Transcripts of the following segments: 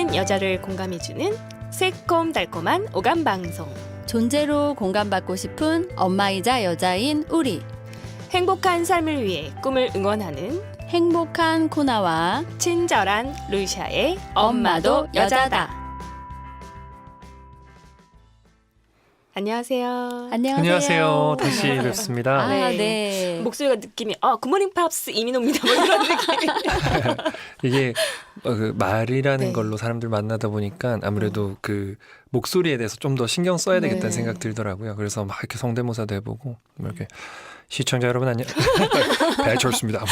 모든 여자를 공감해주는 새콤달콤한 오감방송. 존재로 공감받고 싶은 엄마이자 여자인 우리. 행복한 삶을 위해 꿈을 응원하는 행복한 코나와 친절한 루시아의 엄마도 여자다. 안녕하세요. 안녕하세요. 다시 뵙습니다. 네. 목소리가 느낌이 굿모닝 팝스 이민호입니다. 뭐 이런 느낌. 이게 그 말이라는 네. 걸로 사람들 만나다 보니까 아무래도 그 목소리에 대해서 좀 더 신경 써야 되겠다는 네. 생각 들더라고요. 그래서 막 이렇게 성대모사도 해보고 뭐 이렇게 시청자 여러분 안녕. 배철수입니다.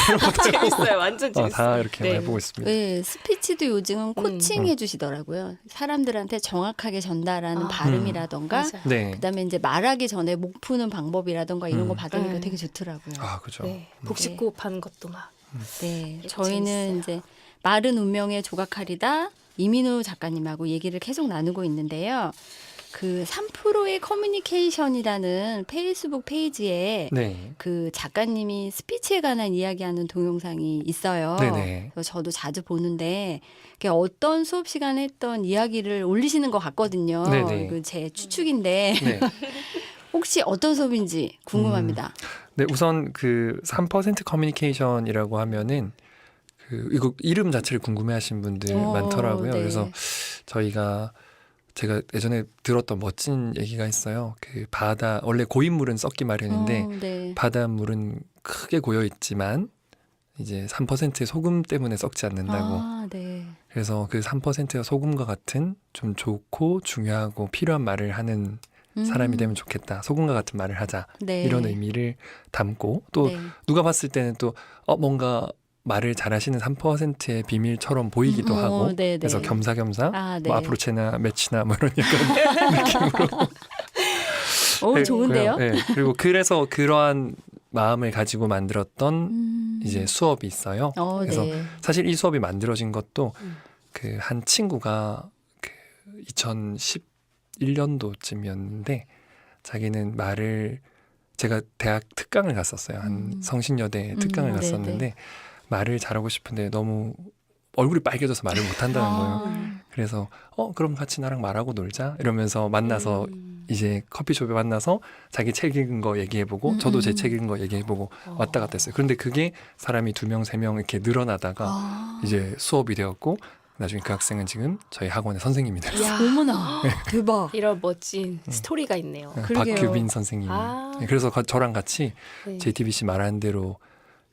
재밌어요. 완전 재밌어요. 다 이렇게 네. 해보고 있습니다. 네, 스피치도 요즘은 코칭해 주시더라고요. 사람들한테 정확하게 전달하는 발음이라던가 맞아요. 네. 그다음에 이제 말하기 전에 목 푸는 방법이라던가 이런 거 받으니까 네. 되게 좋더라고요. 아 그죠. 네. 복식호흡 하는 것도 막. 네, 재밌어요. 저희는 이제 말은 운명의 조각하리다 이민우 작가님하고 얘기를 계속 나누고 있는데요. 그 3%의 커뮤니케이션이라는 페이스북 페이지에 네. 그 작가님이 스피치에 관한 이야기하는 동영상이 있어요. 네네. 그래서 저도 자주 보는데 그게 어떤 수업 시간에 했던 이야기를 올리시는 것 같거든요. 네네. 그 제 추측인데 네. 혹시 어떤 수업인지 궁금합니다. 네, 우선 그 3% 커뮤니케이션이라고 하면은 그 이거 이름 자체를 궁금해하신 분들 많더라고요. 네. 그래서 제가 예전에 들었던 멋진 얘기가 있어요. 그 바다 원래 고인물은 썩기 마련인데 네. 바닷물은 크게 고여 있지만 이제 3%의 소금 때문에 썩지 않는다고. 아, 네. 그래서 그 3%의 소금과 같은 좀 좋고 중요하고 필요한 말을 하는 사람이 되면 좋겠다. 소금과 같은 말을 하자. 네. 이런 의미를 담고 또 네. 누가 봤을 때는 또 뭔가 말을 잘하시는 3%의 비밀처럼 보이기도 하고 네, 네. 그래서 겸사겸사 아, 네. 뭐 앞으로체나 매치나 뭐 이런 약간 느낌으로 오, 좋은데요? 네, 그리고 그래서 그러한 마음을 가지고 만들었던 이제 수업이 있어요. 그래서 네. 사실 이 수업이 만들어진 것도 그 한 친구가 그 2011년도쯤이었는데 자기는 말을 제가 대학 특강을 갔었어요. 한 성신여대 특강을 갔었는데 네네. 말을 잘하고 싶은데 너무 얼굴이 빨개져서 말을 못한다는 거예요. 그래서 그럼 같이 나랑 말하고 놀자 이러면서 만나서 이제 커피숍에 만나서 자기 책 읽은 거 얘기해보고 저도 제 책 읽은 거 얘기해보고 왔다 갔다 했어요. 그런데 그게 사람이 2명, 3명 이렇게 늘어나다가 이제 수업이 되었고 나중에 그 학생은 지금 저희 학원의 선생님이 됐어요. 야, 어머나, 대박. 이런 멋진 스토리가 있네요. 그러게요. 박규빈 선생님이. 아. 네, 그래서 저랑 같이 네. JTBC 말하는 대로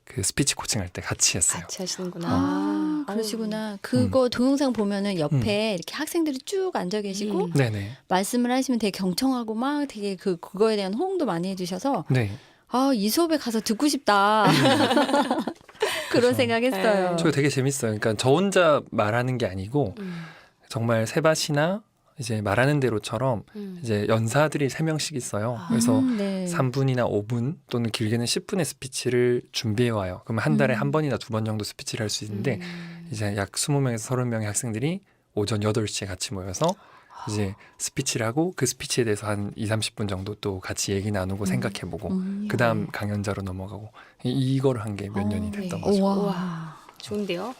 그 스피치 코칭할 때 같이 했어요. 같이 하시는구나. 아, 그러시구나. 그거 동영상 보면은 옆에 이렇게 학생들이 쭉 앉아 계시고 네네. 말씀을 하시면 되게 경청하고 막 되게 그거에 대한 호응도 많이 해주셔서 네. 이 수업에 가서 듣고 싶다. 그런 그래서 생각했어요. 저거 되게 재밌어요. 그러니까 저 혼자 말하는 게 아니고 정말 세밭이나 이제 말하는 대로처럼 이제 연사들이 3명씩 있어요. 그래서 네. 3분이나 5분 또는 길게는 10분의 스피치를 준비해 와요. 그러면 한 달에 한 번이나 2번 정도 스피치를 할 수 있는데 이제 약 20명에서 30명의 학생들이 오전 8시에 같이 모여서 이제 스피치를 하고 그 스피치에 대해서 한 20-30분 정도 또 같이 얘기 나누고 생각해보고 그 다음 강연자로 넘어가고 이걸 한 게 몇 년이 됐던 네. 거죠. 우와. 좋은데요.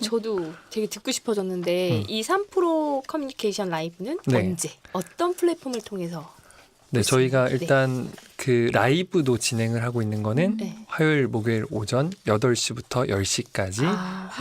저도 되게 듣고 싶어졌는데 이 3% 커뮤니케이션 라이브는 네. 언제 어떤 플랫폼을 통해서 네, 저희가 네. 일단 그 라이브도 진행을 하고 있는 거는 네. 화요일, 목요일 오전 8시부터 10시까지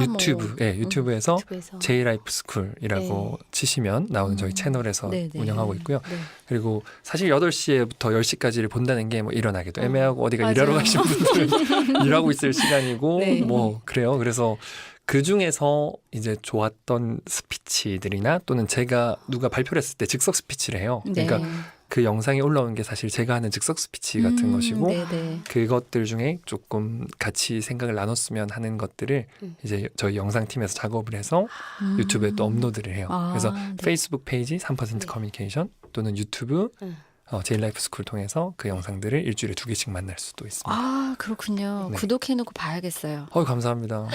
유튜브, 유튜브에서 유튜브에서 제이라이프 스쿨이라고 치시면 나오는 저희 채널에서 네네. 운영하고 있고요. 네. 그리고 사실 8시부터 10시까지를 본다는 게 뭐 일어나기도 애매하고 어디가 맞아요. 일하러 가신 분들은 일하고 있을 시간이고 네. 뭐 그래요. 그래서 그 중에서 이제 좋았던 스피치들이나 또는 제가 누가 발표를 했을 때 즉석 스피치를 해요. 네. 그러니까 그 영상이 올라오는 게 사실 제가 하는 즉석 스피치 같은 것이고 네네. 그것들 중에 조금 같이 생각을 나눴으면 하는 것들을 이제 저희 영상팀에서 작업을 해서 유튜브에 또 업로드를 해요. 그래서 네. 페이스북 페이지 3% 네. 커뮤니케이션 또는 유튜브 제일라이프 스쿨 통해서 그 영상들을 일주일에 2개씩 만날 수도 있습니다. 아, 그렇군요. 네. 구독해놓고 봐야겠어요. 감사합니다.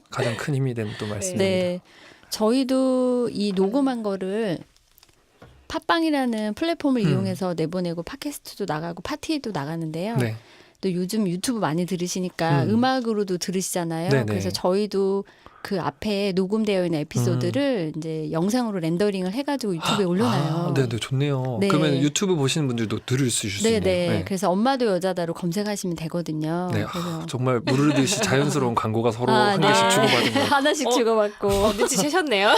가장 큰 힘이 된 또 말씀입니다. 네. 저희도 이 녹음한 거를 팟빵이라는 플랫폼을 이용해서 내보내고 팟캐스트도 나가고 파티에도 나가는데요. 네. 또 요즘 유튜브 많이 들으시니까 음악으로도 들으시잖아요. 네네. 그래서 저희도 그 앞에 녹음되어 있는 에피소드를 이제 영상으로 렌더링을 해가지고 유튜브에 올려놔요. 네, 좋네요. 네. 그러면 유튜브 보시는 분들도 들을 수 있을 수 네. 있네요. 그래서 엄마도 여자다로 검색하시면 되거든요. 네. 그래서 정말 무르르듯이 자연스러운 광고가 서로 한 네. 개씩 주고받은 거. 하나씩 주고받고. 눈치채셨네요.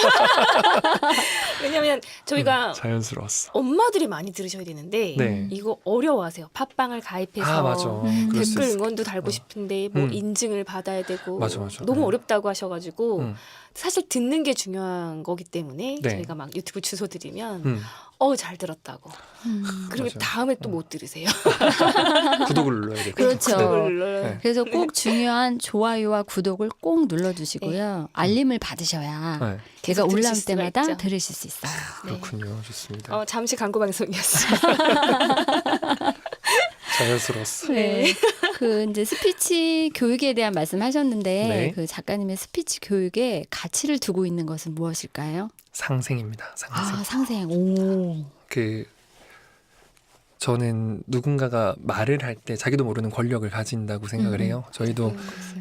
왜냐면 저희가 자연스러웠어. 엄마들이 많이 들으셔야 되는데 네. 이거 어려워하세요. 팟빵을 가입해서 아, 맞아. 그럴 수 댓글 있어. 응원도 달고 싶은데 뭐 인증을 받아야 되고 맞아. 너무 네. 어렵다고 하셔가지고 사실 듣는 게 중요한 거기 때문에 네. 저희가 막 유튜브 주소 드리면 음. 잘 들었다고. 그리고 맞아요. 다음에 또 못 들으세요. 구독을 눌러야 돼요. 그렇죠. 구독을 눌러요. 네. 그래서 꼭 중요한 좋아요와 구독을 꼭 눌러주시고요. 알림을 받으셔야 네. 제가 계속 들으실 올라올 수가 때마다 있죠. 들으실 수 있어요. 그렇군요. 좋습니다. 잠시 광고 방송이었어요. 자연스러웠어. 네. 그 이제 스피치 교육에 대한 말씀하셨는데 네. 그 작가님의 스피치 교육에 가치를 두고 있는 것은 무엇일까요? 상생입니다. 상생. 아, 상생. 오. 저는 누군가가 말을 할 때 자기도 모르는 권력을 가진다고 생각을 해요. 저희도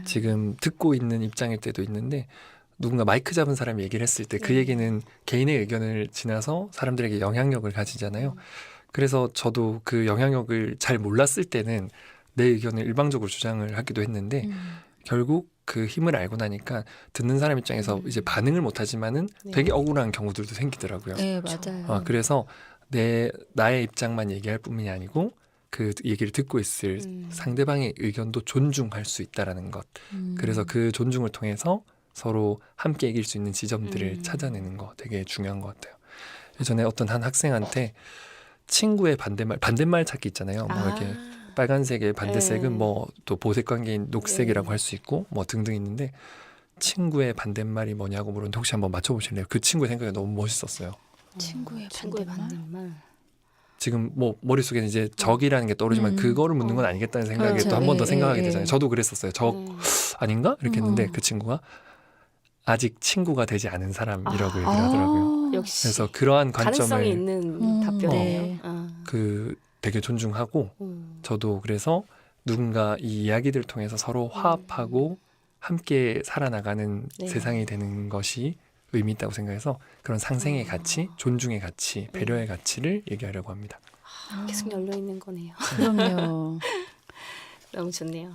지금 듣고 있는 입장일 때도 있는데 누군가 마이크 잡은 사람이 얘기를 했을 때 그 얘기는 개인의 의견을 지나서 사람들에게 영향력을 가지잖아요. 그래서 저도 그 영향력을 잘 몰랐을 때는 내 의견을 일방적으로 주장을 하기도 했는데 결국 그 힘을 알고 나니까 듣는 사람 입장에서 이제 반응을 못하지만은 되게 억울한 경우들도 생기더라고요. 네, 맞아요. 그래서 나의 입장만 얘기할 뿐만이 아니고 그 얘기를 듣고 있을 상대방의 의견도 존중할 수 있다라는 것. 그래서 그 존중을 통해서 서로 함께 이길 수 있는 지점들을 찾아내는 거 되게 중요한 것 같아요. 예전에 어떤 한 학생한테 친구의 반대말 찾기 있잖아요. 뭐 이렇게 빨간색의 반대색은 뭐 또 보색 관계인 녹색이라고 할 수 있고 뭐 등등 있는데 친구의 반대말이 뭐냐고 물었는데 혹시 한번 맞춰보실래요? 그 친구의 생각이 너무 멋있었어요. 친구의 반대말. 반대말. 지금 뭐 머릿속에 이제 적이라는 게 떠오르지만 그거를 묻는 건 아니겠다는 생각에 그렇죠. 또 한 번 더 예, 생각하게 예, 되잖아요. 예. 저도 그랬었어요. 적 아닌가? 이렇게 했는데 그 친구가 아직 친구가 되지 않은 사람이라고 얘기를 하더라고요. 역시 그래서 그러한 가능성이 관점을 있는 답변이에요. 네. 그 되게 존중하고 저도 그래서 누군가 이 이야기들을 통해서 서로 화합하고 함께 살아나가는 세상이 되는 것이 의미 있다고 생각해서 그런 상생의 가치, 존중의 가치, 배려의 가치를 얘기하려고 합니다. 계속 열려 있는 거네요. 그럼요. 너무 좋네요.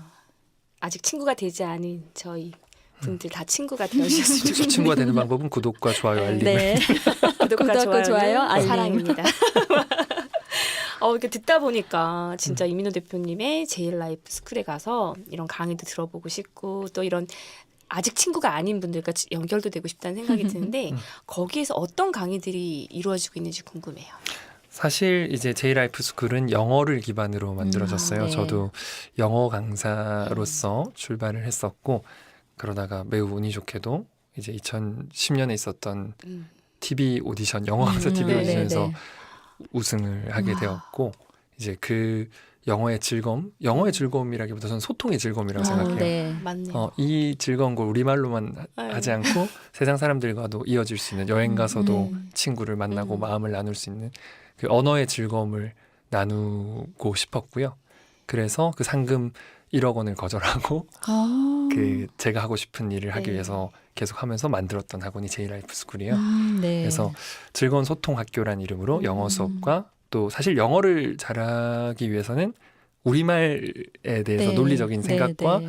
아직 친구가 되지 않은 저희 분들 다 친구가 되어주셨으면 좋겠네요. 친구가 되는 방법은 구독과 좋아요, 알림. 네. 구독과 좋아요, 알림. 사랑입니다. 이렇게 듣다 보니까 진짜 이민호 대표님의 제일 라이프 스쿨에 가서 이런 강의도 들어보고 싶고 또 이런 아직 친구가 아닌 분들과 연결도 되고 싶다는 생각이 드는데 거기에서 어떤 강의들이 이루어지고 있는지 궁금해요. 사실 이제 제이라이프 스쿨은 영어를 기반으로 만들어졌어요. 네. 저도 영어 강사로서 출발을 했었고 그러다가 매우 운이 좋게도 이제 2010년에 있었던 TV 오디션, 영어 강사 TV 네, 오디션에서 네. 우승을 하게 되었고 이제 그 영어의 즐거움이라기보다 저는 소통의 즐거움이라고 생각해요. 네. 맞네요. 이 즐거운 걸 우리말로만 하지 않고 세상 사람들과도 이어질 수 있는 여행 가서도 친구를 만나고 마음을 나눌 수 있는 그 언어의 즐거움을 나누고 싶었고요. 그래서 그 상금 1억 원을 거절하고 그 제가 하고 싶은 일을 하기 위해서 계속 하면서 만들었던 학원이 제이라이프 스쿨이에요. 네. 그래서 즐거운 소통 학교란 이름으로 영어 수업과 또 사실 영어를 잘하기 위해서는 우리말에 대해서 논리적인 생각과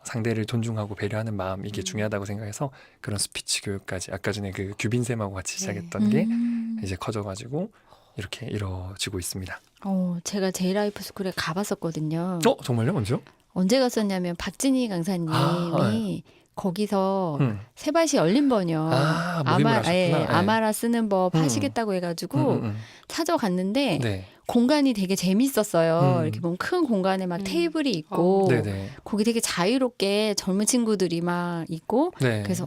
상대를 존중하고 배려하는 마음 이게 중요하다고 생각해서 그런 스피치 교육까지 아까 전에 그 규빈쌤하고 같이 시작했던 게 이제 커져가지고 이렇게 이루어지고 있습니다. 제가 제이라이프 스쿨에 가봤었거든요. 정말요? 언제요? 언제 갔었냐면 박진희 강사님이 거기서 세밭이 열린 번역 모임을 하셨구나. 아마라 쓰는 법 하시겠다고 해가지고 찾아갔는데 네. 공간이 되게 재밌었어요. 이렇게 보면 큰 공간에 막 테이블이 있고 네네. 거기 되게 자유롭게 젊은 친구들이 막 있고 네. 그래서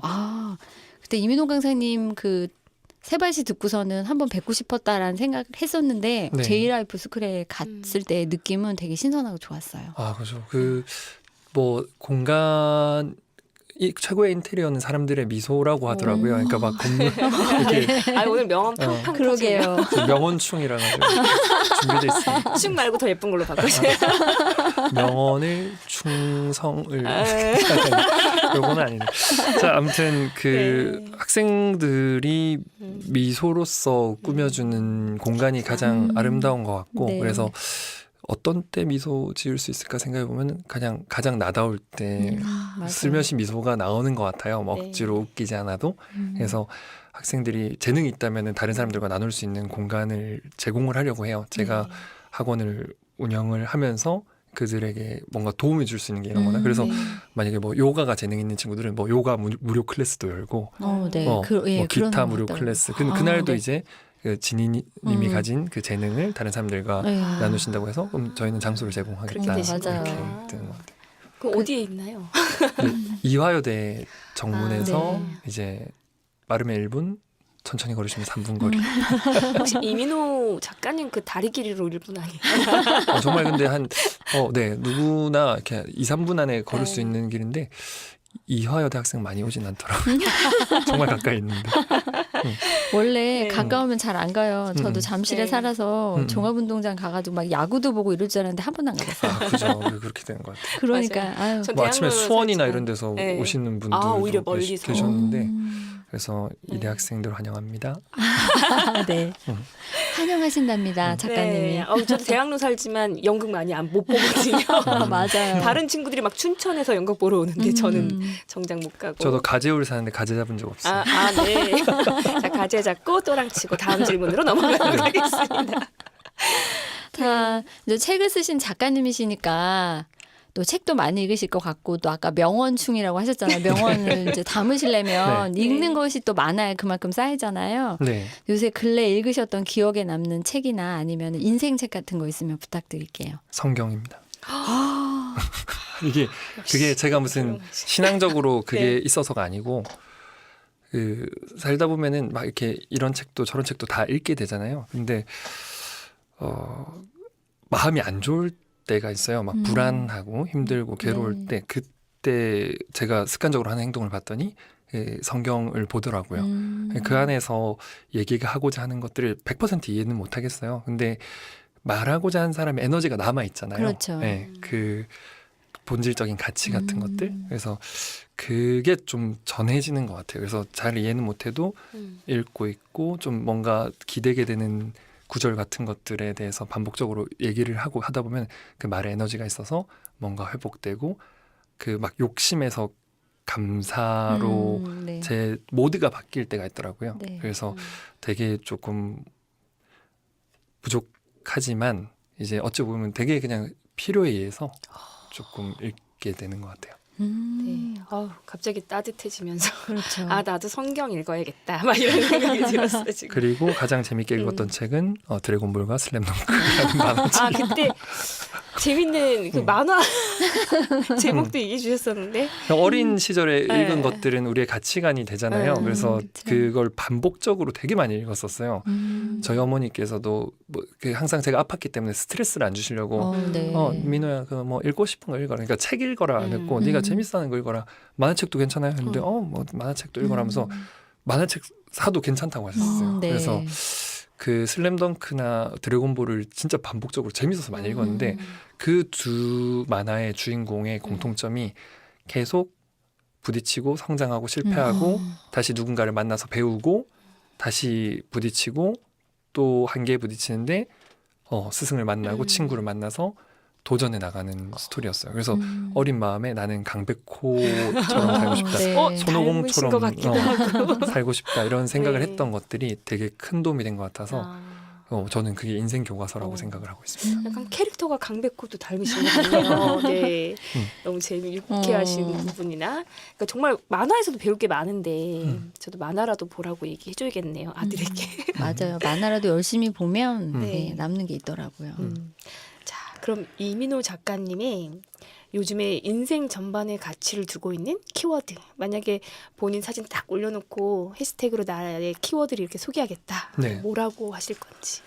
그때 이민호 강사님 그 세발시 듣고서는 한번 뵙고 싶었다라는 생각을 했었는데 네. 제이라이프 스쿨에 갔을 때 느낌은 되게 신선하고 좋았어요. 그렇죠. 뭐 공간 이 최고의 인테리어는 사람들의 미소라고 하더라고요. 그러니까 막 건물 이렇게 오늘 명언 팡팡 그러게요. 명언충이라 가지고 준비돼 있습니다. 춤 말고 더 예쁜 걸로 바꾸세요. 명언을 충성을 요거는 아니네. 자, 아무튼 그 네. 학생들이 미소로서 꾸며주는 공간이 가장 아름다운 것 같고 네. 그래서 어떤 때 미소 지을 수 있을까 생각해 보면 그냥 가장 나다울 때 맞아요. 슬며시 미소가 나오는 것 같아요. 뭐 네. 억지로 웃기지 않아도. 그래서 학생들이 재능이 있다면 다른 사람들과 나눌 수 있는 공간을 제공을 하려고 해요. 제가 네. 학원을 운영을 하면서 그들에게 뭔가 도움을 줄 수 있는 게 이런 거나 그래서 네. 만약에 뭐 요가가 재능 있는 친구들은 뭐 요가 무료 클래스도 열고 네. 뭐 그런 기타 것 무료 같더라고요. 클래스 그날도 네. 이제 그 진희님이 가진 그 재능을 다른 사람들과 네. 나누신다고 해서 그럼 저희는 장소를 제공하겠다 그렇게 되신 맞아요. 이렇게 거구나. 되는 것 같아요. 그럼 어디에 있나요? 이화여대 정문에서 네. 이제 빠르면 1분 천천히 걸으시면 3분 거리. 혹시 이민호 작가님 그 다리 길이로 1분 아니에요? 정말 근데 네 누구나 이렇게 2, 3분 안에 걸을 수 네. 있는 길인데 이화여대 학생 많이 오진 않더라고요. 정말 가까이 있는데. 원래 네. 가까우면 잘 안 가요. 저도 잠실에 네. 살아서 종합운동장 가가지고 막 야구도 보고 이럴 줄 알았는데 한 번도 안 가봤어요. 아, 그죠. 그렇게 되는 것 같아요. 그러니까 맞아요. 아유. 전 뭐 아침에 대학로에 수원이나 살지만. 이런 데서 네. 오시는 분들도 오히려 멀리서. 계셨는데 그래서 네. 이대 학생들 환영합니다. 네. 환영하신답니다, 작가님이. 네. 저도 대학로 살지만 연극 많이 못 보거든요. 맞아요. 다른 친구들이 막 춘천에서 연극 보러 오는데 저는 정작 못 가고. 저도 가재울 사는데 가재 잡은 적 없어요. 네. 자, 가재 잡고 또랑 치고 다음 질문으로 넘어가도록 하겠습니다. 자, 이제 책을 쓰신 작가님이시니까 또 책도 많이 읽으실 것 같고 또 아까 명언충이라고 하셨잖아요. 명언을 이제 담으시려면 네. 읽는 네. 것이 또 많아야 그만큼 쌓이잖아요. 네. 요새 근래 읽으셨던 기억에 남는 책이나 아니면 인생책 같은 거 있으면 부탁드릴게요. 성경입니다. 그게 제가 무슨 신앙적으로 그게 네. 있어서가 아니고 그 살다 보면은 막 이렇게 이런 책도 저런 책도 다 읽게 되잖아요. 근데 마음이 안 좋을 때가 있어요. 막 불안하고 힘들고 괴로울 때 그때 제가 습관적으로 하는 행동을 봤더니 성경을 보더라고요. 그 안에서 얘기가 하고자 하는 것들을 100% 이해는 못 하겠어요. 근데 말하고자 하는 사람의 에너지가 남아 있잖아요. 그렇죠. 네, 그 본질적인 가치 같은 것들. 그래서 그게 좀 전해지는 것 같아요. 그래서 잘 이해는 못해도 읽고 있고 좀 뭔가 기대게 되는 구절 같은 것들에 대해서 반복적으로 얘기를 하고 하다 보면 그 말에 에너지가 있어서 뭔가 회복되고 그 막 욕심에서 감사로 네. 제 모드가 바뀔 때가 있더라고요. 네. 그래서 되게 조금 부족하지만 이제 어찌 보면 되게 그냥 필요에 의해서 조금 읽게 되는 것 같아요. 네. 갑자기 따뜻해지면서 그렇죠. 나도 성경 읽어야겠다. 막 이런 생각이 들었어요 지금. 그리고 가장 재밌게 읽었던 책은 드래곤볼과 슬램덩크라는 만화책. 그때 재밌는 그 만화 제목도 얘기해 주셨었는데. 어린 시절에 네. 읽은 것들은 우리의 가치관이 되잖아요. 그래서 그쵸. 그걸 반복적으로 되게 많이 읽었었어요. 저희 어머니께서도 항상 제가 아팠기 때문에 스트레스를 안 주시려고 네. 민호야 그 뭐 읽고 싶은 거 읽어라. 그러니까 책 읽어라 안 했고 네가 재밌어하는 거 읽어라. 만화책도 괜찮아요. 했는데 뭐 만화책도 읽어라 하면서 만화책 사도 괜찮다고 하셨어요. 네. 그래서 그 슬램덩크나 드래곤볼을 진짜 반복적으로 재밌어서 많이 읽었는데 그 두 만화의 주인공의 공통점이 계속 부딪히고 성장하고 실패하고 다시 누군가를 만나서 배우고 다시 부딪히고 또 한계에 부딪히는데 스승을 만나고 친구를 만나서 도전해 나가는 스토리였어요. 그래서 어린 마음에 나는 강백호처럼 살고 싶다. 네. 닮으신 것 같기도 하고. 살고 싶다 이런 생각을 네. 했던 것들이 되게 큰 도움이 된 것 같아서 저는 그게 인생 교과서라고 생각을 하고 있습니다. 약간 캐릭터가 강백호도 닮으신 것 같네요. 네. 너무 유쾌하신 부분이나 그러니까 정말 만화에서도 배울 게 많은데 저도 만화라도 보라고 얘기해줘야겠네요. 아들에게. 맞아요. 만화라도 열심히 보면 네. 네, 남는 게 있더라고요. 자, 그럼 이민호 작가님의 요즘에 인생 전반에 가치를 두고 있는 키워드. 만약에 본인 사진 딱 올려놓고 해시태그로 나의 키워드를 이렇게 소개하겠다. 네. 뭐라고 하실 건지.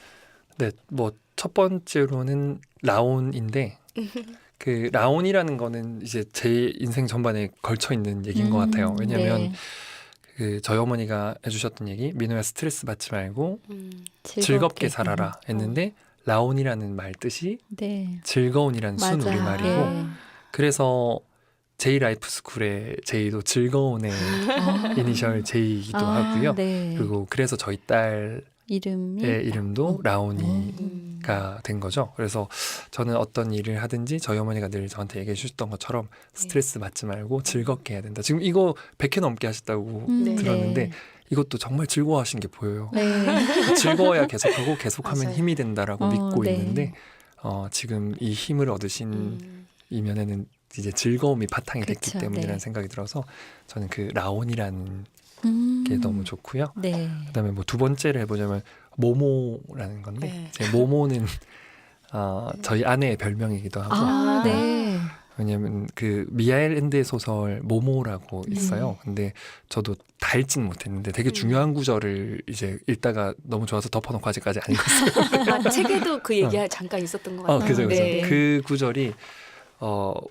네, 뭐 첫 번째로는 라온인데 그 라온이라는 거는 이제 제 인생 전반에 걸쳐 있는 얘기인 것 같아요. 왜냐하면 네. 그 저희 어머니가 해주셨던 얘기, 민호야 스트레스 받지 말고 음. 즐겁게 살아라 했는데 라온이라는 말 뜻이 네. 즐거운이라는 순 맞아요. 우리말이고 네. 그래서 제이 라이프 스쿨의 제이도 즐거운의 이니셜 제이이기도 하고요. 네. 그리고 그래서 저희 딸의 이름이 이름도 라온이가 음. 된 거죠. 그래서 저는 어떤 일을 하든지 저희 어머니가 늘 저한테 얘기해 주셨던 것처럼 스트레스 받지 말고 즐겁게 해야 된다. 지금 이거 100회 넘게 하셨다고 네. 들었는데 이것도 정말 즐거워하신 게 보여요. 네. 즐거워야 계속하고 계속하면 맞아요. 힘이 된다라고 믿고 네. 있는데 지금 이 힘을 얻으신 이면에는 이제 즐거움이 바탕이 됐기 그쵸, 때문이라는 네. 생각이 들어서 저는 그 라온이라는 음. 게 너무 좋고요. 네. 그다음에 뭐 두 번째를 해보자면 모모라는 건데 네. 제 모모는 저희 아내의 별명이기도 하고 아, 네. 왜냐하면 그 미아일랜드의 소설 모모라고 있어요. 근데 저도 다 읽지는 못했는데 되게 중요한 구절을 이제 읽다가 너무 좋아서 덮어놓고 아직까지 안 읽었어요. 아, 책에도 그 얘기 잠깐 있었던 것 같아요. 그죠, 그죠. 네. 그 구절이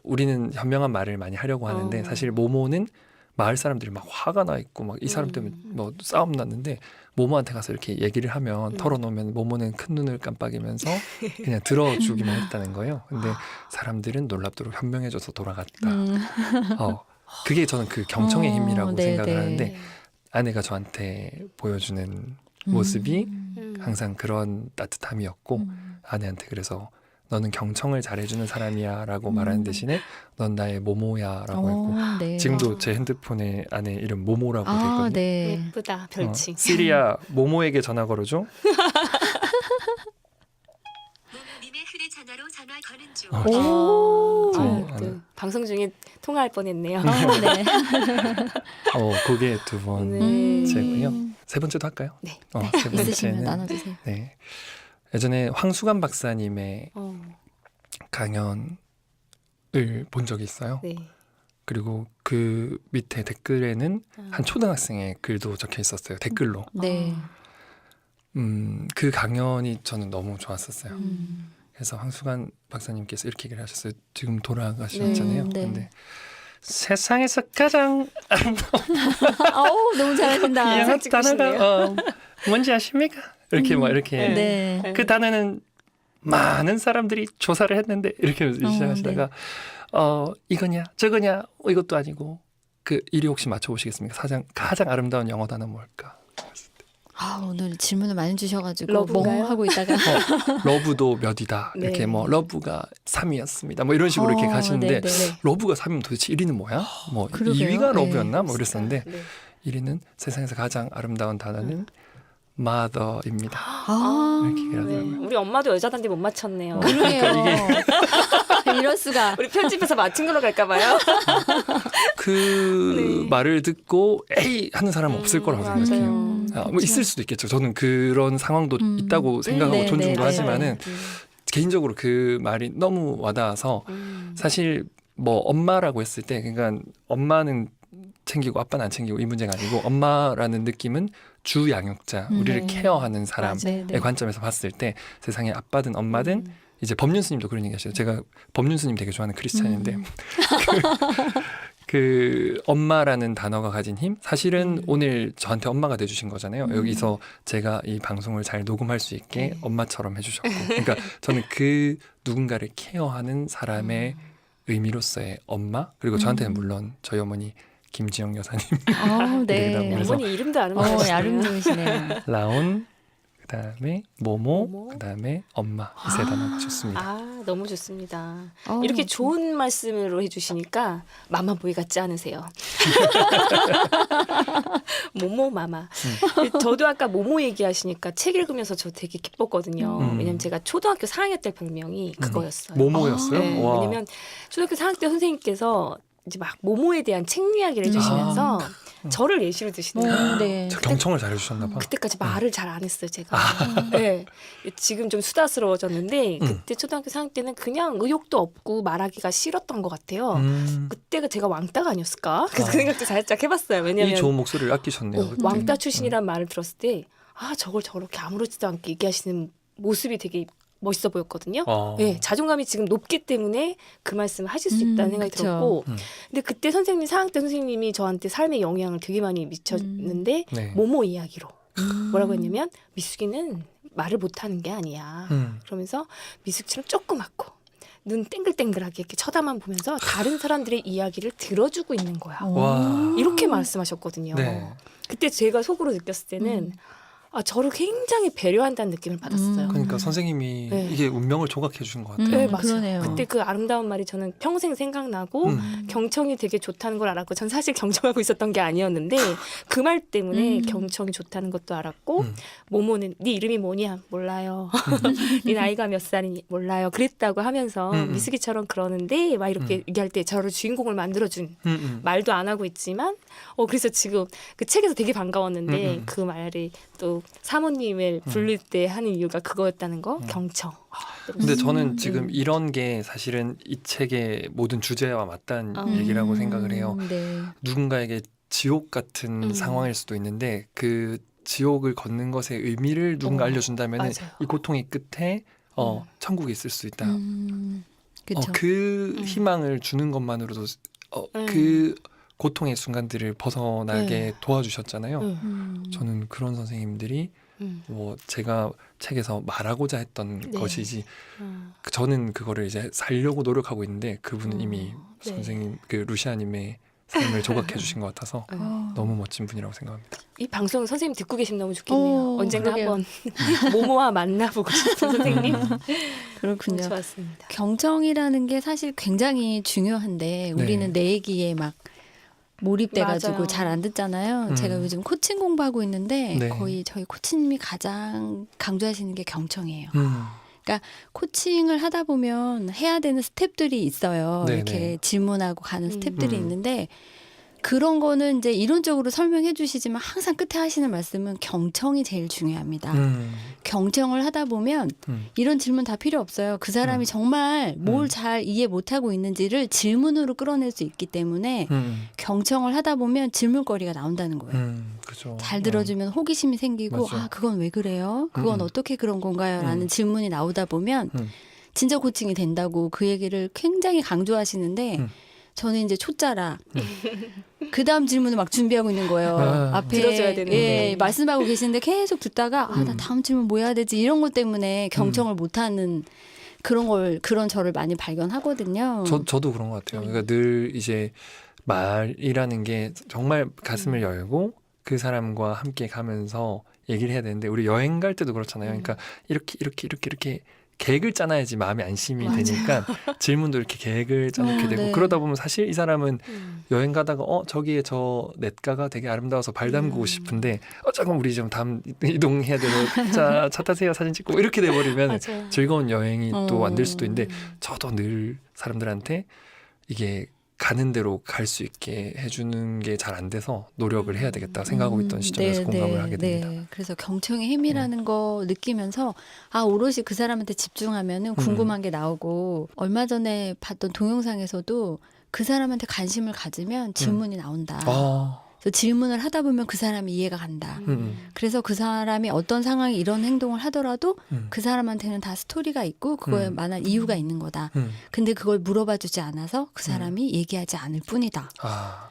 우리는 현명한 말을 많이 하려고 하는데 사실 모모는 마을 사람들이 막 화가 나 있고 막 이 사람 때문에 뭐 싸움 났는데 모모한테 가서 이렇게 얘기를 하면 털어놓으면 모모는 큰 눈을 깜빡이면서 그냥 들어주기만 했다는 거예요. 근데 사람들은 놀랍도록 현명해져서 돌아갔다. 그게 저는 그 경청의 힘이라고 네, 생각을 네. 하는데 아내가 저한테 보여주는 모습이 항상 그런 따뜻함이었고 아내한테 그래서 너는 경청을 잘해주는 사람이야 라고 말하는 대신에 넌 나의 모모야 라고 했고 네. 지금도 제 핸드폰에 아내 이름 모모라고 돼 있거든요. 아, 네. 예쁘다 별칭. 시리야 모모에게 전화 걸어줘. 모모님의 휴대전화로 전화 거는 중. 오. 네. 방송 중에 통화할 뻔했네요. 네. 그게 두 번째고요. 세 번째도 할까요? 네. 세 있으시면 번째는 나눠주세요. 네. 예전에 황수관 박사님의 강연을 본 적이 있어요. 네. 그리고 그 밑에 댓글에는 한 초등학생의 글도 적혀 있었어요. 댓글로. 네. 그 강연이 저는 너무 좋았었어요. 그래서 황수관 박사님께서 이렇게 얘기를 하셨어요. 지금 돌아가셨잖아요. 네. 근데 세상에서 가장 아우, 너무 잘하신다. 다양한 찍고 단어가 뭔지 아십니까? 이렇게 막 이렇게 네. 그 단어는 많은 사람들이 조사를 했는데 이렇게 시작하시다가 이거냐 저거냐 이것도 아니고 그 이리 혹시 맞춰보시겠습니까? 가장 아름다운 영어 단어 뭘까? 아, 오늘 질문을 많이 주셔가지고 러브인가요? 멍 하고 있다가 러브도 몇이다 이렇게 네. 뭐 러브가 3위였습니다 뭐 이런 식으로 이렇게 가시는데 네. 러브가 3위면 도대체 1위는 뭐야? 뭐 그러게요. 2위가 네. 러브였나? 뭐 그랬었는데 네. 1위는 세상에서 가장 아름다운 단어는 mother입니다. 아, 이렇게 얘기를 네. 하더라고요. 우리 엄마도 여자단데 못 맞췄네요. 그러게요. 이럴 수가. 우리 편집해서 맞춘 걸로 갈까봐요. 그 네. 말을 듣고 에이 하는 사람은 없을 거라고 맞아요. 생각해요. 맞아요. 뭐 있을 수도 있겠죠. 저는 그런 상황도 있다고 생각하고 네, 존중도 네, 하지만은 개인적으로 그 말이 너무 와닿아서 사실 뭐 엄마라고 했을 때 그러니까 엄마는 챙기고 아빠는 안 챙기고 이 문제가 아니고 엄마라는 느낌은 주 양육자 우리를 케어하는 사람의 네, 네. 관점에서 봤을 때 세상에 아빠든 엄마든 이제 법륜스님도 그런 얘기 하시죠. 제가 법륜스님 되게 좋아하는 크리스찬인데 그 엄마라는 단어가 가진 힘 사실은 오늘 저한테 엄마가 돼주신 거잖아요. 여기서 제가 이 방송을 잘 녹음할 수 있게 엄마처럼 해주셨고 그러니까 저는 그 누군가를 케어하는 사람의 의미로서의 엄마 그리고 저한테는 물론 저희 어머니 김지영 여사님 아, 네. 그래서 어머니 이름도 아름다우시네요. 아름다우시네요. 라온 그다음에 모모 모모. 그다음에 엄마 이 세 단어가 좋습니다. 아, 너무 좋습니다. 어, 이렇게 좋은 말씀으로 해주시니까 마마보이 같지 않으세요? 모모 마마. 저도 아까 모모 얘기하시니까 책 읽으면서 저 되게 기뻤거든요. 왜냐면 제가 초등학교 4학년 때 별명이 그거였어요. 모모였어요? 네, 와. 왜냐면 초등학교 4학년 때 선생님께서 이제 막 모모에 대한 책 이야기를 해주시면서 저를 예시로 드시는 거예요. 네. 저 경청을 잘해주셨나 봐. 그때까지 말을 잘 안 했어요, 제가. 네. 지금 좀 수다스러워졌는데 그때 초등학교 4학년 때는 그냥 의욕도 없고 말하기가 싫었던 것 같아요. 그때가 제가 왕따가 아니었을까? 그래서 그 생각도 살짝 해봤어요. 이 왜냐면 좋은 목소리를 아끼셨네요. 그때. 왕따 출신이란 말을 들었을 때 저걸 저렇게 아무렇지도 않게 얘기하시는 모습이 되게 멋있어 보였거든요. 네, 자존감이 지금 높기 때문에 그 말씀을 하실 수 있다는 생각이 그쵸. 들었고 근데 그때 선생님 4학년 때 선생님이 저한테 삶에 영향을 되게 많이 미쳤는데 네. 모모 이야기로 뭐라고 했냐면 미숙이는 말을 못하는 게 아니야. 음. 그러면서 미숙처럼 조그맣고 눈 땡글땡글하게 이렇게 쳐다만 보면서 다른 사람들의 이야기를 들어주고 있는 거야. 와. 이렇게 말씀하셨거든요. 네. 그때 제가 속으로 느꼈을 때는 아, 저를 굉장히 배려한다는 느낌을 받았어요. 그러니까 선생님이 네. 이게 운명을 조각해 주신 것 같아요. 네, 맞아요. 그러네요. 그때 그 아름다운 말이 저는 평생 생각나고 경청이 되게 좋다는 걸 알았고 전 사실 경청하고 있었던 게 아니었는데 그 말 때문에 경청이 좋다는 것도 알았고 모모는 네 이름이 뭐냐 몰라요. 네 나이가 몇 살이니 몰라요. 그랬다고 하면서 미숙이처럼 그러는데 막 이렇게 얘기할 때 저를 주인공을 만들어준 말도 안 하고 있지만 그래서 지금 그 책에서 되게 반가웠는데 그 말이 또 사모님을 부를 때 하는 이유가 그거였다는 거 경청. 근데 저는 지금 이런 게 사실은 이 책의 모든 주제와 맞다는 얘기라고 생각을 해요. 네. 누군가에게 지옥 같은 상황일 수도 있는데 그 지옥을 걷는 것의 의미를 누군가 알려준다면 맞아요. 이 고통의 끝에 천국이 있을 수 있다. 그렇죠. 그 희망을 주는 것만으로도 그 고통의 순간들을 벗어나게 도와주셨잖아요. 저는 그런 선생님들이 뭐 제가 책에서 말하고자 했던 네. 것이지 저는 그거를 이제 살려고 노력하고 있는데 그분은 이미 네. 선생님 그 루시아님의 삶을 조각해 주신 것 같아서 너무 멋진 분이라고 생각합니다. 이 방송 선생님 듣고 계시면 너무 좋겠네요. 언젠가 그러게요. 한번 모모와 만나보고 싶은 선생님. 그렇군요. 너무 좋았습니다. 경청이라는 게 사실 굉장히 중요한데 우리는 내 얘기에 막 몰입돼가지고 맞아요. 잘 안 듣잖아요. 제가 요즘 코칭 공부하고 있는데 네. 거의 저희 코치님이 가장 강조하시는 게 경청이에요. 음. 코칭을 하다 보면 해야 되는 스텝들이 있어요. 네네. 이렇게 질문하고 가는 스텝들이 음. 있는데 그런 거는 이제 이론적으로 설명해 주시지만 항상 끝에 하시는 말씀은 경청이 제일 중요합니다. 경청을 하다 보면 이런 질문 다 필요 없어요. 그 사람이 정말 뭘 잘 이해 못하고 있는지를 질문으로 끌어낼 수 있기 때문에 경청을 하다 보면 질문거리가 나온다는 거예요. 그죠. 잘 들어주면 호기심이 생기고 맞아. 아 그건 왜 그래요? 그건 어떻게 그런 건가요? 라는 질문이 나오다 보면 진짜 코칭이 된다고 그 얘기를 굉장히 강조하시는데 저는 이제 초짜라 그 다음 질문을 막 준비하고 있는 거예요. 앞에 들어줘야 되는데. 말씀하고 계시는데 계속 듣다가 나 다음 질문 뭐 해야 되지 이런 것 때문에 경청을 못하는 그런 저를 많이 발견하거든요. 저도 그런 것 같아요. 그러니까 늘 이제 말이라는 게 정말 가슴을 열고 그 사람과 함께 가면서 얘기를 해야 되는데 우리 여행 갈 때도 그렇잖아요. 그러니까 이렇게 계획을 짜놔야지 마음이 안심이 되니까 질문도 이렇게 계획을 짜놓게 되고 네. 그러다 보면 사실 이 사람은 여행 가다가 저기에 저 냇가가 되게 아름다워서 발 담그고 싶은데 잠깐 우리 좀 다음 이동해야 되고 차 타세요 사진 찍고 뭐 이렇게 돼버리면 맞아요. 즐거운 여행이 또 안 될 수도 있는데 저도 늘 사람들한테 이게 가는 대로 갈 수 있게 해주는 게 잘 안 돼서 노력을 해야 되겠다 생각하고 있던 시점에서 공감을 하게 됩니다. 네. 그래서 경청의 힘이라는 거 느끼면서 오롯이 그 사람한테 집중하면은 궁금한 게 나오고 얼마 전에 봤던 동영상에서도 그 사람한테 관심을 가지면 질문이 나온다. 그래서 질문을 하다 보면 그 사람이 이해가 간다. 그래서 그 사람이 어떤 상황에 이런 행동을 하더라도 그 사람한테는 다 스토리가 있고 그거에 만한 이유가 있는 거다. 근데 그걸 물어봐 주지 않아서 그 사람이 얘기하지 않을 뿐이다.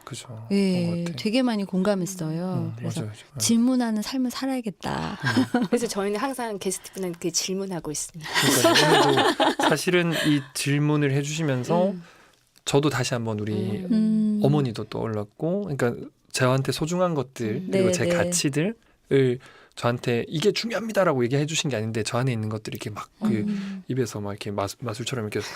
그죠. 그런 것 예, 같아요. 되게 많이 공감했어요. 그래서 맞아요. 질문하는 삶을 살아야겠다. 그래서 저희는 항상 게스트분한테 질문하고 있습니다. 그러니까 오늘도 사실은 이 질문을 해주시면서 저도 다시 한번 우리 어머니도 떠올랐고, 그러니까 저한테 소중한 것들 그리고 네, 제 네. 가치들을 저한테 이게 중요합니다라고 얘기해 주신 게 아닌데 저 안에 있는 것들이 이렇게 막 그 입에서 막 이렇게 마술처럼 이렇게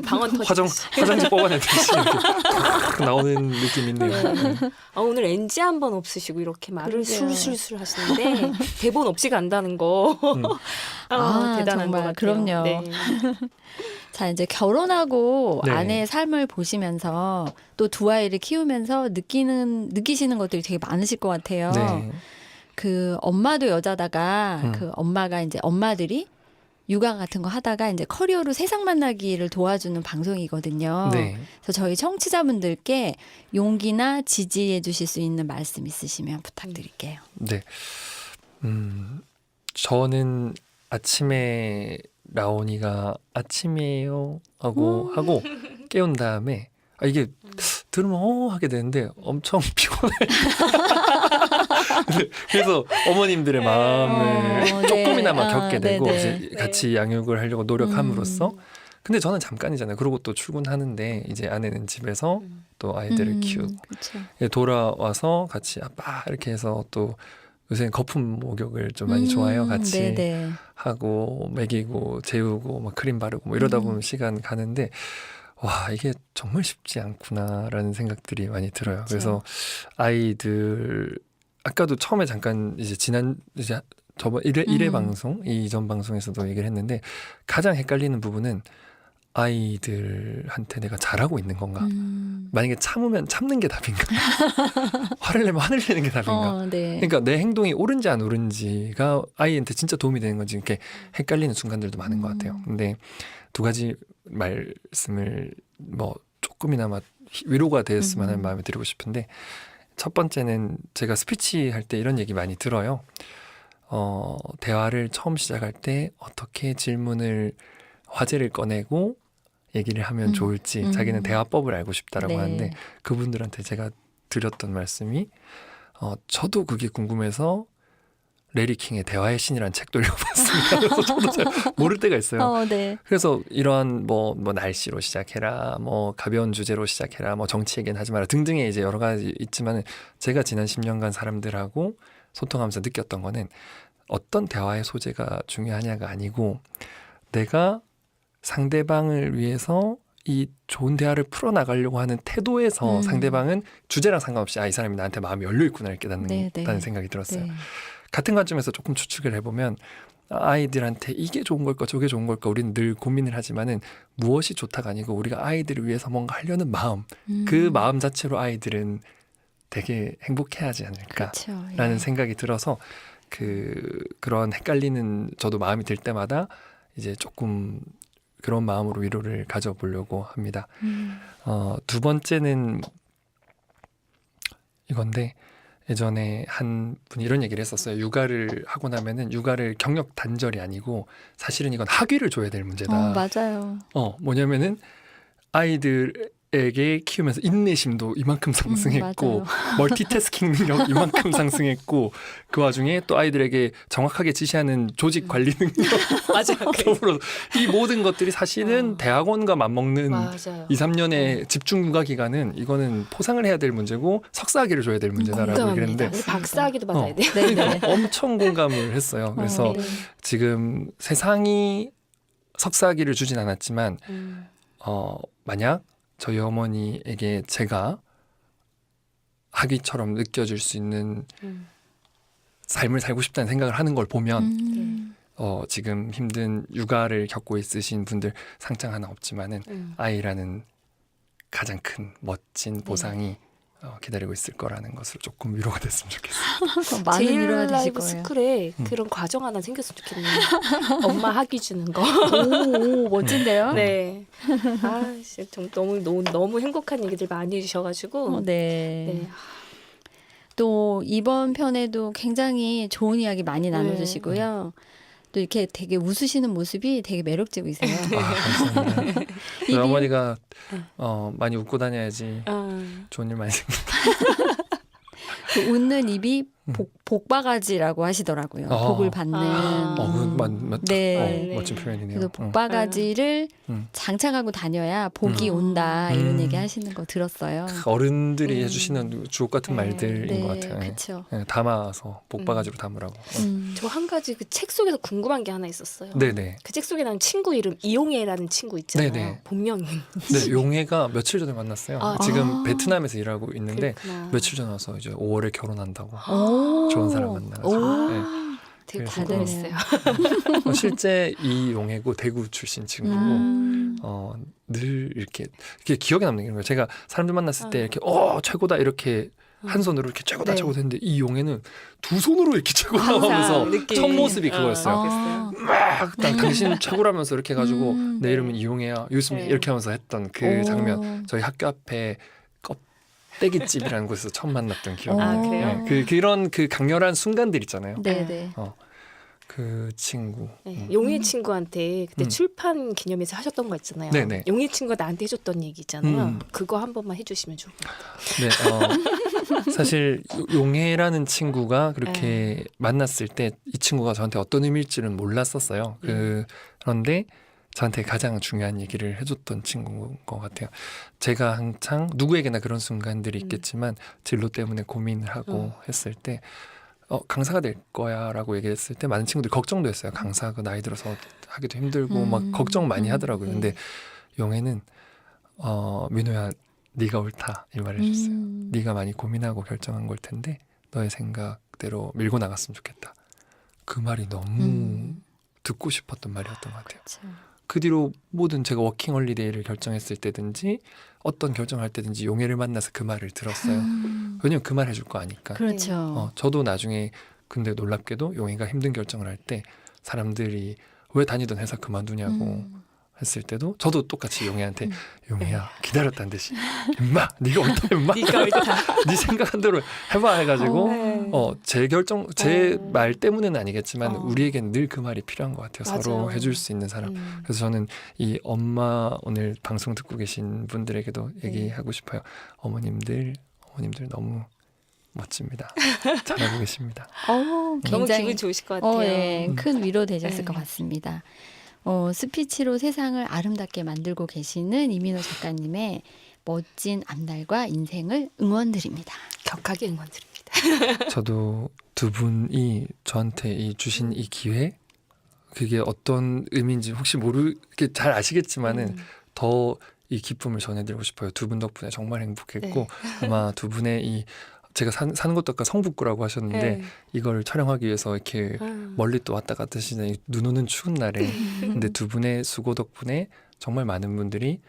방언 화장지 뽑아내듯이 이렇게 나오는 느낌이 있네요. 네. 오늘 NG 한 번 없으시고 이렇게 말을 그러게요. 술술술 하시는데 대본 없이 간다는 거 대단한 정말 것 같아요. 그럼요. 네. 자, 이제 결혼하고 네. 아내의 삶을 보시면서 또 두 아이를 키우면서 느끼시는 것들이 되게 많으실 것 같아요. 네. 그 엄마도 여자다가 그 엄마가 이제 엄마들이 육아 같은 거 하다가 이제 커리어로 세상 만나기를 도와주는 방송이거든요. 네. 그래서 저희 청취자분들께 용기나 지지해 주실 수 있는 말씀 있으시면 부탁드릴게요. 네. 저는 아침에 라온이가 아침이에요 하고 깨운 다음에 이게 들으면 하게 되는데 엄청 피곤해. 그래서 어머님들의 마음을 네. 조금이나마 아, 겪게 되고 네네. 이제 같이 양육을 하려고 노력함으로써 근데 저는 잠깐이잖아요. 그러고 또 출근하는데 이제 아내는 집에서 또 아이들을 키우고 그렇죠. 돌아와서 같이 아빠 이렇게 해서 또 요새는 거품 목욕을 좀 많이 좋아해요. 같이 네네. 하고 먹이고 재우고 막 크림 바르고 뭐 이러다 보면 시간 가는데 와 이게 정말 쉽지 않구나라는 생각들이 많이 들어요. 그래서 아이들 아까도 처음에 잠깐 이제 지난 이제 저번 1회 방송 이전 방송에서도 얘기를 했는데 가장 헷갈리는 부분은 아이들한테 내가 잘하고 있는 건가? 만약에 참으면 참는 게 답인가? 화를 내면 화를 내는 게 답인가? 네. 그러니까 내 행동이 옳은지 안 옳은지가 아이한테 진짜 도움이 되는 건지 이렇게 헷갈리는 순간들도 많은 것 같아요. 근데 두 가지 말씀을 뭐 조금이나마 위로가 되었으면 하는 마음을 드리고 싶은데 첫 번째는 제가 스피치 할 때 이런 얘기 많이 들어요. 대화를 처음 시작할 때 어떻게 질문을 화제를 꺼내고 얘기를 하면 좋을지 자기는 대화법을 알고 싶다라고 네. 하는데 그분들한테 제가 드렸던 말씀이 저도 그게 궁금해서 레리 킹의 대화의 신이라는 책도 읽어봤습니다. 그래서 저도 잘 모를 때가 있어요. 네. 그래서 이러한 뭐 날씨로 시작해라, 뭐 가벼운 주제로 시작해라, 뭐 정치 얘기는 하지 마라 등등의 이제 여러 가지 있지만은 제가 지난 10년간 사람들하고 소통하면서 느꼈던 거는 어떤 대화의 소재가 중요하냐가 아니고 내가 상대방을 위해서 이 좋은 대화를 풀어나가려고 하는 태도에서 상대방은 주제랑 상관없이 이 사람이 나한테 마음이 열려있구나 이렇게 깨닫는다는 생각이 들었어요. 네. 같은 관점에서 조금 추측을 해보면 아이들한테 이게 좋은 걸까 저게 좋은 걸까 우리는 늘 고민을 하지만은 무엇이 좋다가 아니고 우리가 아이들을 위해서 뭔가 하려는 마음 그 마음 자체로 아이들은 되게 행복해하지 않을까라는 그렇죠. 예. 생각이 들어서 그런 헷갈리는 저도 마음이 들 때마다 이제 조금 그런 마음으로 위로를 가져보려고 합니다. 두 번째는 이건데 예전에 한 분이 이런 얘기를 했었어요. 육아를 하고 나면은 육아를 경력 단절이 아니고 사실은 이건 학위를 줘야 될 문제다. 맞아요. 뭐냐면은 아이들에게 키우면서 인내심도 이만큼 상승했고 멀티태스킹 능력 이만큼 상승했고 그 와중에 또 아이들에게 정확하게 지시하는 조직 관리 능력 맞아요. 더불어 이 모든 것들이 사실은 대학원과 맞먹는 맞아요. 2, 3년의 집중 육아 기간은 이거는 포상을 해야 될 문제고 석사학위를 줘야 될 문제다라고 얘기를 공감합니다. 했는데 우리 박사학위도 받아야 돼요. 네. 엄청 공감을 했어요. 그래서 네. 지금 세상이 석사학위를 주진 않았지만 만약 저희 어머니에게 제가 학위처럼 느껴질 수 있는 삶을 살고 싶다는 생각을 하는 걸 보면 지금 힘든 육아를 겪고 있으신 분들 상장 하나 없지만은 아이라는 가장 큰 멋진 보상이 기다리고 있을 거라는 것으로 조금 위로가 됐으면 좋겠어요. 많은 제일 위로가 되실 라이브 거예요. 스쿨에 그런 과정 하나 생겼으면 좋겠네요. 엄마 학위 주는 거. 오, 멋진데요? 네. 진짜 좀 너무 행복한 얘기들 많이 해주셔가지고. 네. 네. 또 이번 편에도 굉장히 좋은 이야기 많이 나눠주시고요. 또 이렇게 되게 웃으시는 모습이 되게 매력적이세요. 감사합니다. 저희 어머니가 많이 웃고 다녀야지 좋은 일 많이 생깁니다. 그 웃는 입이 복바가지라고 하시더라고요. 복을 받는. 네. 멋진 표현이네요. 그래서 복바가지를 장착하고 다녀야 복이 온다 이런 얘기 하시는 거 들었어요. 어른들이 해주시는 주옥 같은 말들인 것 같아요. 그렇죠. 담아서 복바가지로 담으라고. 저 한 가지 그 책 속에서 궁금한 게 하나 있었어요. 네네. 그 책 속에 나온 친구 이름 이용해라는 친구 있잖아요. 네네. 본명은. 네, 용해가 며칠 전에 만났어요. 지금 베트남에서 일하고 있는데 그렇구나. 며칠 전 와서 이제 5월에 결혼한다고 오. 좋은 사람 만나가지고. 네. 되게 그래서 궁금했어요. 실제 이 용해고 대구 출신 친구고 늘 이렇게 기억에 남는 게 거예요. 제가 사람들 만났을 때 이렇게 최고다 이렇게 한 손으로 이렇게 최고다 네. 최고다 했는데 이 용해는 두 손으로 이렇게 최고라고 하면서 첫 모습이 그거였어요. 막 당신 최고라면서 이렇게 해가지고 내 이름은 이용해야 유스미 네. 이렇게 하면서 했던 그 장면 저희 학교 앞에 껍데기집이라는 곳에서 처음 만났던 기억이 나요. 그래요? 네, 그런 그 강렬한 순간들 있잖아요. 네네. 그 친구. 네, 용희 친구한테 그때 출판 기념회에서 하셨던 거 있잖아요. 네네. 용희 친구가 나한테 해줬던 얘기 있잖아요. 그거 한 번만 해주시면 좋을 것 같아요. 네, 사실 용해라는 친구가 그렇게 만났을 때 이 친구가 저한테 어떤 의미일지는 몰랐었어요. 그런데 저한테 가장 중요한 얘기를 해줬던 친구인 것 같아요. 제가 한창 누구에게나 그런 순간들이 있겠지만 진로 때문에 고민을 하고 했을 때 강사가 될 거야 라고 얘기했을 때 많은 친구들이 걱정도 했어요. 강사가 나이 들어서 하기도 힘들고 막 걱정 많이 하더라고요. 근데 용해는 민호야 네가 옳다 이 말을 해줬어요. 네가 많이 고민하고 결정한 걸 텐데 너의 생각대로 밀고 나갔으면 좋겠다. 그 말이 너무 듣고 싶었던 말이었던 것 같아요. 그 뒤로 모든 제가 워킹홀리데이를 결정했을 때든지 어떤 결정할 때든지 용해를 만나서 그 말을 들었어요. 왜냐면 그 말 해줄 거 아니까. 그렇죠. 저도 나중에 근데 놀랍게도 용해가 힘든 결정을 할 때 사람들이 왜 다니던 회사 그만두냐고 했을 때도 저도 똑같이 용해한테 용해야 기다렸다는 듯이 임마 네가 옳다 임마 네가 옳다. 네 생각한 대로 해봐 해가지고 제 결정 제 말 때문에는 아니겠지만 우리에겐 늘 그 말이 필요한 것 같아요. 맞아요. 서로 해줄 수 있는 사람. 그래서 저는 이 엄마 오늘 방송 듣고 계신 분들에게도 얘기하고 싶어요. 어머님들 너무 멋집니다. 잘하고 계십니다. 너무 굉장히 기분 좋으실 것 같아요. 네, 큰 위로 되셨을 네. 것 같습니다. 스피치로 세상을 아름답게 만들고 계시는 이민호 작가님의 멋진 앞날과 인생을 응원드립니다. 격하게 응원드립니다. 저도 두 분이 저한테 주신 이 기회 그게 어떤 의미인지 혹시 모르게 잘 아시겠지만은 더 이 기쁨을 전해드리고 싶어요. 두 분 덕분에 정말 행복했고 아마 두 분의 제가 사는 것도 아까 성북구라고 하셨는데 이걸 촬영하기 위해서 이렇게 멀리 또 왔다 갔다 하시는 눈 오는 추운 날에 근데 두 분의 수고 덕분에 정말 많은 분들이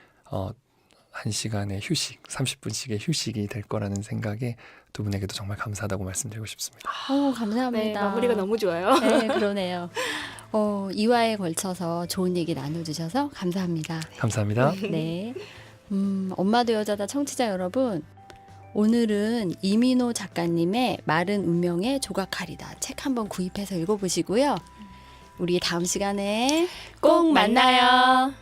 1시간의 휴식, 30분씩의 휴식이 될 거라는 생각에 두 분에게도 정말 감사하다고 말씀드리고 싶습니다. 감사합니다. 네, 마무리가 너무 좋아요. 네, 그러네요. 2화에 걸쳐서 좋은 얘기 나눠주셔서 감사합니다. 감사합니다. 네. 엄마도 여자다 청취자 여러분, 오늘은 이민호 작가님의 마른 운명의 조각칼이다 책 한번 구입해서 읽어보시고요. 우리 다음 시간에 꼭 만나요.